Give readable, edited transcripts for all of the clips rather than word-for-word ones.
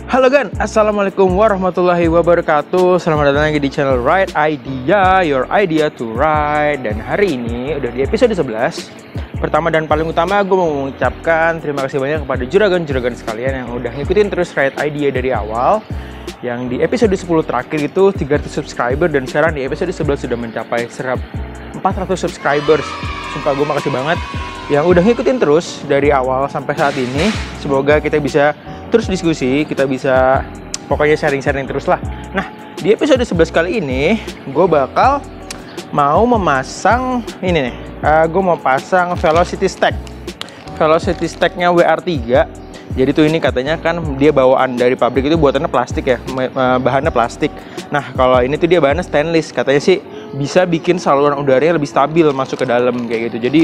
Halo Gan, Assalamualaikum warahmatullahi wabarakatuh. Selamat datang lagi di channel Ride Idea, your idea to ride. Dan hari ini udah di episode 11. Pertama dan paling utama gue mau mengucapkan terima kasih banyak kepada juragan-juragan sekalian yang udah ngikutin terus Ride Idea dari awal. Yang di episode 10 terakhir itu 300 subscriber, dan sekarang di episode 11 sudah mencapai 400 subscribers. Sumpah gue makasih banget yang udah ngikutin terus dari awal sampai saat ini. Semoga kita bisa terus diskusi, kita bisa pokoknya sharing-sharing terus lah. Nah, di episode 11 kali ini gue bakal mau memasang ini nih. Gue mau pasang Velocity Stack. Velocity Stack-nya WR3. Jadi tuh ini katanya kan dia bawaan dari pabrik itu buatannya plastik ya, bahannya plastik. Nah, kalau ini tuh dia bahannya stainless. Katanya sih bisa bikin saluran udaranya lebih stabil masuk ke dalam kayak gitu. Jadi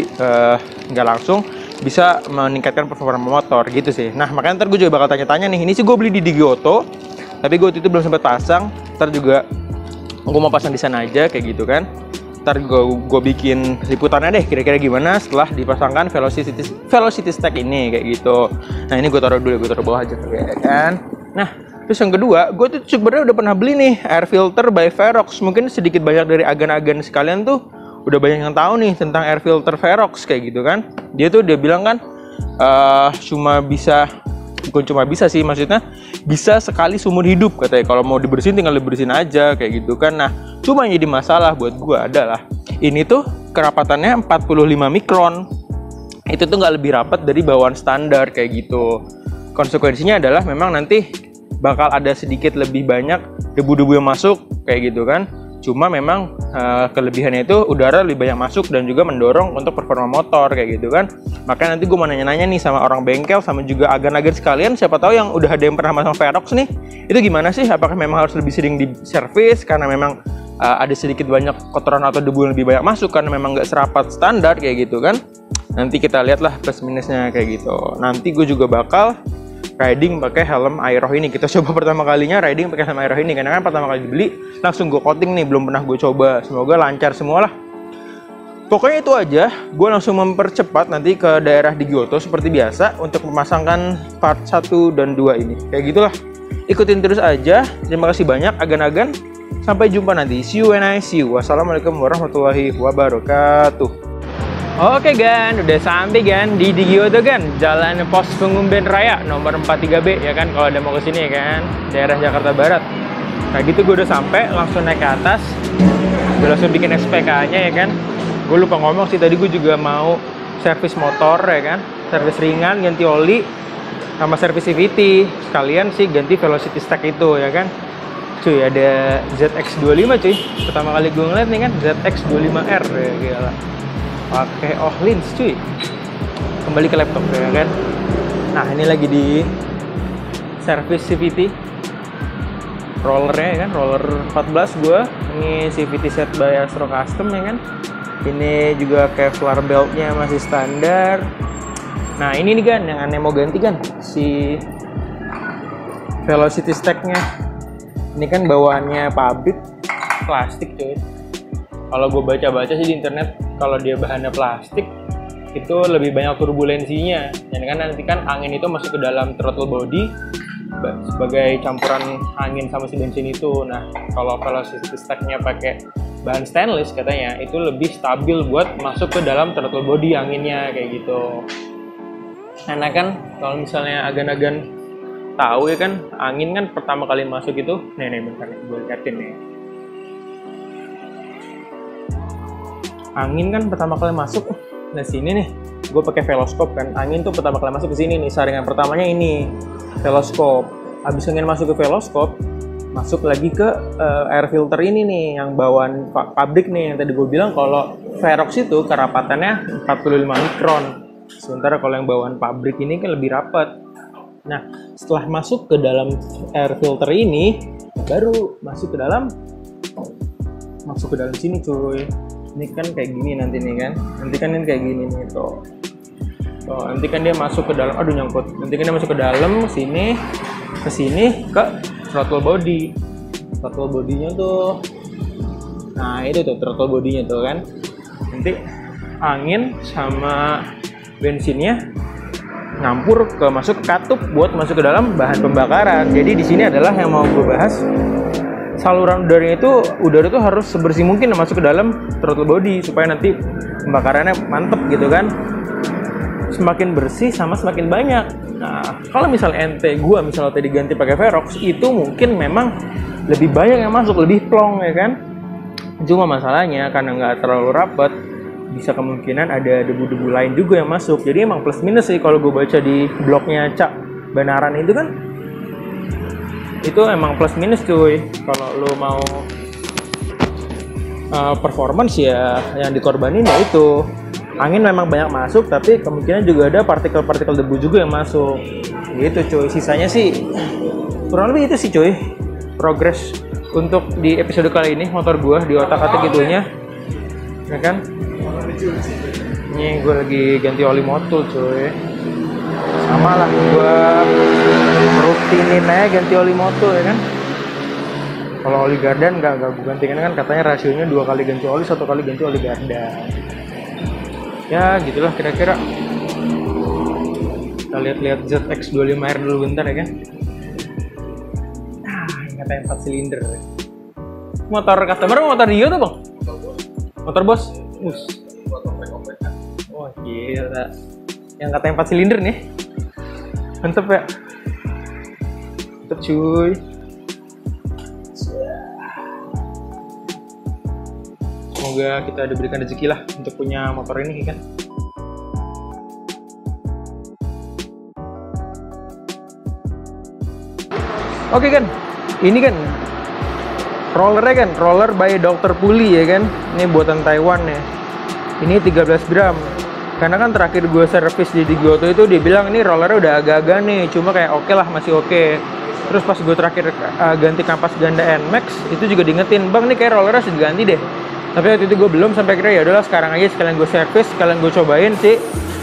nggak langsung bisa meningkatkan performa motor gitu sih. Nah, makanya ntar gue juga bakal tanya-tanya nih. Ini sih gue beli di Digioto, tapi gue waktu itu belum sempat pasang. Ntar juga gue mau pasang di sana aja kayak gitu kan. Ntar gue bikin liputannya deh kira-kira gimana setelah dipasangkan Velocity Stack ini kayak gitu. Nah, ini gue taruh dulu, gue taruh bawah aja kayak kan. Nah, terus yang kedua, gue tuh sebenarnya udah pernah beli nih air filter by Verox. Mungkin sedikit banyak dari agan-agan sekalian tuh udah banyak yang tahu nih tentang air filter Verox kayak gitu kan. Dia bilang kan bukan cuma bisa sih, maksudnya bisa sekali seumur hidup katanya. Kalau mau dibersihin tinggal dibersihin aja kayak gitu kan. Nah, cuma yang jadi masalah buat gua adalah ini tuh kerapatannya 45 mikron. Itu tuh nggak lebih rapat dari bawaan standar kayak gitu. Konsekuensinya adalah memang nanti bakal ada sedikit lebih banyak debu-debu yang masuk kayak gitu kan. Cuma memang kelebihannya itu udara lebih banyak masuk dan juga mendorong untuk performa motor kayak gitu kan. Makanya nanti gue mau nanya-nanya nih sama orang bengkel sama juga agan-agan sekalian, siapa tahu yang udah ada yang pernah masang Verox nih, itu gimana sih? Apakah memang harus lebih sering di servis karena memang ada sedikit banyak kotoran atau debu yang lebih banyak masuk karena memang nggak serapat standar kayak gitu kan. Nanti kita lihatlah plus minusnya kayak gitu. Nanti gue juga bakal riding pakai helm Aeroh ini. Kita coba pertama kalinya riding pakai helm Aeroh ini karena kan pertama kali dibeli langsung gue coating nih, belum pernah gue coba. Semoga lancar semua lah. Pokoknya itu aja. Gue langsung mempercepat nanti ke daerah Digioto seperti biasa untuk memasangkan part 1 dan 2 ini. Kayak gitulah. Ikutin terus aja. Terima kasih banyak agan-agan. Sampai jumpa nanti. See you when I see you. Wassalamualaikum warahmatullahi wabarakatuh. Oke Gan, udah sampai Gan di Digioto Gan, Jalan Pos Pengumben Raya nomor 43B ya kan, kalau ada mau kesini ya kan, daerah Jakarta Barat. Nah gitu gue udah sampai, langsung naik ke atas, gue langsung bikin SPK-nya ya kan. Gue lupa ngomong sih tadi, gue juga mau servis motor ya kan, servis ringan, ganti oli, sama servis CVT. Sekalian sih ganti Velocity Stack itu ya kan. Cuy, ada ZX25 cuy, pertama kali gue ngeliat nih kan, ZX25R ya gila. Pakai Ohlins cuy. Kembali ke laptop ya kan. Nah, ini lagi di servis CVT rollernya ya kan, roller 14 gua. Ini CVT set by Astro Custom ya kan. Ini juga Kevlar beltnya masih standar. Nah, ini nih kan yang aneh mau ganti kan si Velocity Stack-nya. Ini kan bawaannya pabrik plastik cuy. Kalau gue baca-baca sih di internet, kalau dia bahannya plastik itu lebih banyak turbulensinya. Dan kan nanti kan angin itu masuk ke dalam throttle body sebagai campuran angin sama si bensin itu. Nah, kalau Velocity Stack-nya pakai bahan stainless katanya itu lebih stabil buat masuk ke dalam throttle body anginnya kayak gitu. Karena kan kalau misalnya agan-agan tahu ya kan, angin kan pertama kali masuk itu, nih bentar nih gue liatin nih. Angin kan pertama kali masuk, nah sini nih, gue pakai veloscope kan. Angin tuh pertama kali masuk ke sini nih, saringan pertamanya ini veloscope. Habis angin masuk ke veloscope, masuk lagi ke air filter ini nih, yang bawaan pabrik nih, yang tadi gue bilang kalau Verox itu kerapatannya 45 mikron. Sementara kalau yang bawaan pabrik ini kan lebih rapat. Nah, setelah masuk ke dalam air filter ini, baru masuk ke dalam sini cuy. Ini kan kayak gini nanti nih kan, nanti kan ini kayak gini nih tuh. Nanti kan dia masuk ke dalam, aduh nyangkut. Nanti kan dia masuk ke dalam sini, ke sini ke throttle body. Throttle bodinya tuh, nah itu tuh throttle bodinya tuh kan. Nanti angin sama bensinnya ngampur masuk ke katup buat masuk ke dalam bahan pembakaran. Jadi di sini adalah yang mau gue bahas, saluran udaranya itu, udara itu harus sebersih mungkin masuk ke dalam throttle body supaya nanti pembakarannya mantep gitu kan. Semakin bersih sama semakin banyak. Nah, kalau misalnya gua misalnya tadi ganti pakai Verox, itu mungkin memang lebih banyak yang masuk, lebih plong ya kan. Cuma masalahnya karena nggak terlalu rapat, bisa kemungkinan ada debu-debu lain juga yang masuk. Jadi emang plus minus sih kalau gue baca di blognya Cak Banaran itu kan, itu emang plus minus cuy. Kalau lo mau performance ya yang dikorbanin ya itu. Angin memang banyak masuk, tapi kemungkinan juga ada partikel-partikel debu juga yang masuk. Gitu cuy. Sisanya sih kurang lebih itu sih cuy. Progres untuk di episode kali ini motor gue di otak-atik itunya, ya kan? Ini gue lagi ganti oli motul cuy. Sama lah gue rutinin aja ganti oli motul ya kan. Kalau oli gardan nggak gue ganti kan katanya rasionya 2 kali ganti oli, 1 kali ganti oli gardan. Ya gitulah kira-kira. Kita lihat-lihat ZX25R dulu bentar ya kan. Ini katanya 4 silinder. Motor customer motor Dio tuh bang? Motor bos? Oh gila. Yang katanya 4 silinder nih. Mantep ya. Mantep cuy. Semoga kita diberikan rezeki lah untuk punya motor ini kan. Oke kan, ini kan rollernya kan, roller by Dr. Puli ya kan. Ini buatan Taiwan ya. Ini 13 gram. Karena kan terakhir gue servis di Goto itu dia bilang ini rollernya udah agak-agak nih, cuma kayak oke lah, masih oke. Terus pas gue terakhir ganti kampas ganda NMAX itu juga diingetin, bang nih kayak rollernya harus diganti deh. Tapi waktu itu gue belum, sampai akhirnya ya udahlah sekarang aja sekalian gue servis, sekalian gue cobain sih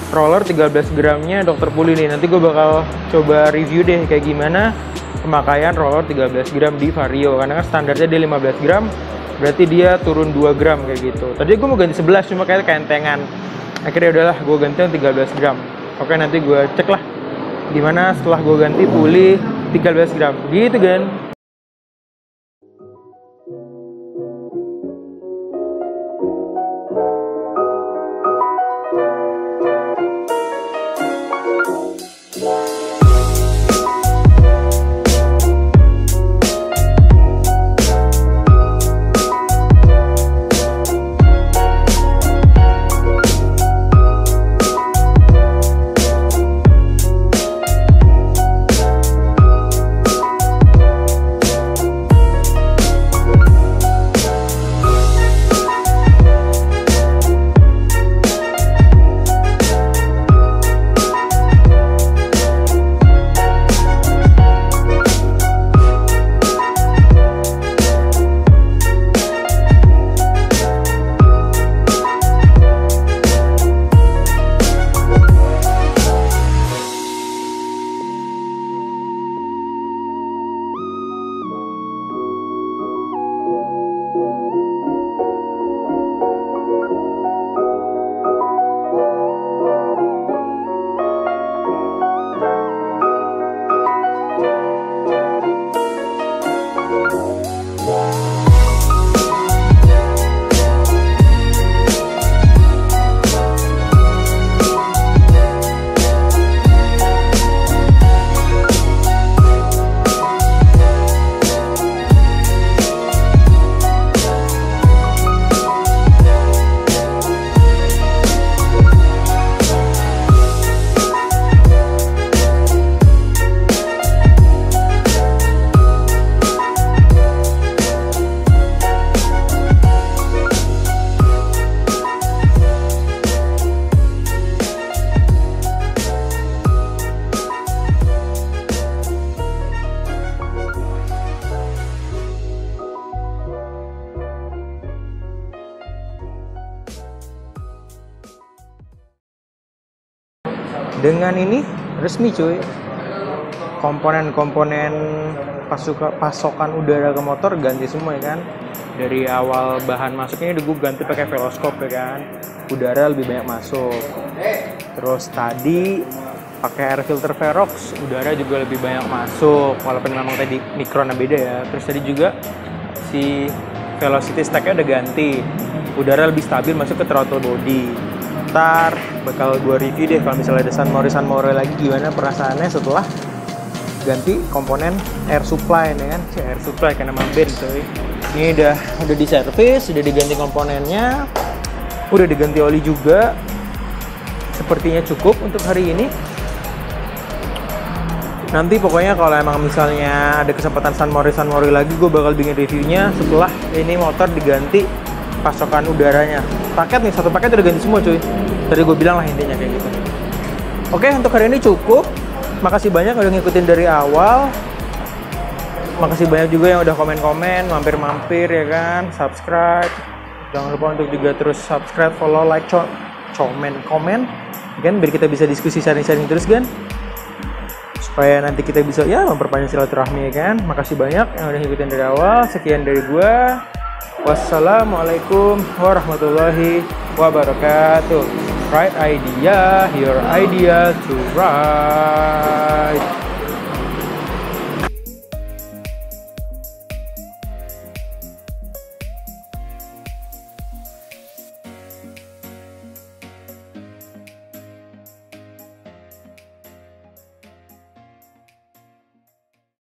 roller 13 gramnya Dr. Puli nih. Nanti gue bakal coba review deh kayak gimana pemakaian roller 13 gram di Vario, karena kan standarnya dia 15 gram, berarti dia turun 2 gram kayak gitu. Tadi gue mau ganti 11 cuma kayak kentengan. Akhirnya udahlah gue ganti yang 13 gram. Oke, nanti gue cek lah gimana setelah gue ganti Puli 13 gram gitu kan. Dengan ini resmi cuy, komponen-komponen pasokan udara ke motor ganti semua ya kan. Dari awal bahan masuknya udah gue ganti pakai veloscope ya kan, udara lebih banyak masuk. Terus tadi pakai air filter Verox, udara juga lebih banyak masuk, walaupun memang tadi mikronnya beda ya. Terus tadi juga si velocity stack-nya udah ganti, udara lebih stabil masuk ke throttle body. Ntar bakal gue review deh kalau misalnya ada San Mori lagi gimana perasaannya setelah ganti komponen air supply nih kan. Air supply karena mampir coy. Ini udah di servis, udah diganti komponennya, udah diganti oli juga. Sepertinya cukup untuk hari ini. Nanti pokoknya kalau emang misalnya ada kesempatan San Mori lagi, gue bakal bikin reviewnya setelah ini motor diganti pasokan udaranya. Paket nih, satu paket udah ganti semua cuy. Tadi gue bilang lah intinya kayak gitu. Oke, untuk hari ini cukup. Makasih banyak udah ngikutin dari awal. Makasih banyak juga yang udah komen-komen, mampir-mampir ya kan, subscribe. Jangan lupa untuk juga terus subscribe, follow, like, komen kan, biar kita bisa diskusi sharing-sharing terus kan. Supaya nanti kita bisa ya memperpanjang silaturahmi ya kan. Makasih banyak yang udah ngikutin dari awal. Sekian dari gua. Wassalamualaikum warahmatullahi wabarakatuh. Right idea, your idea to ride.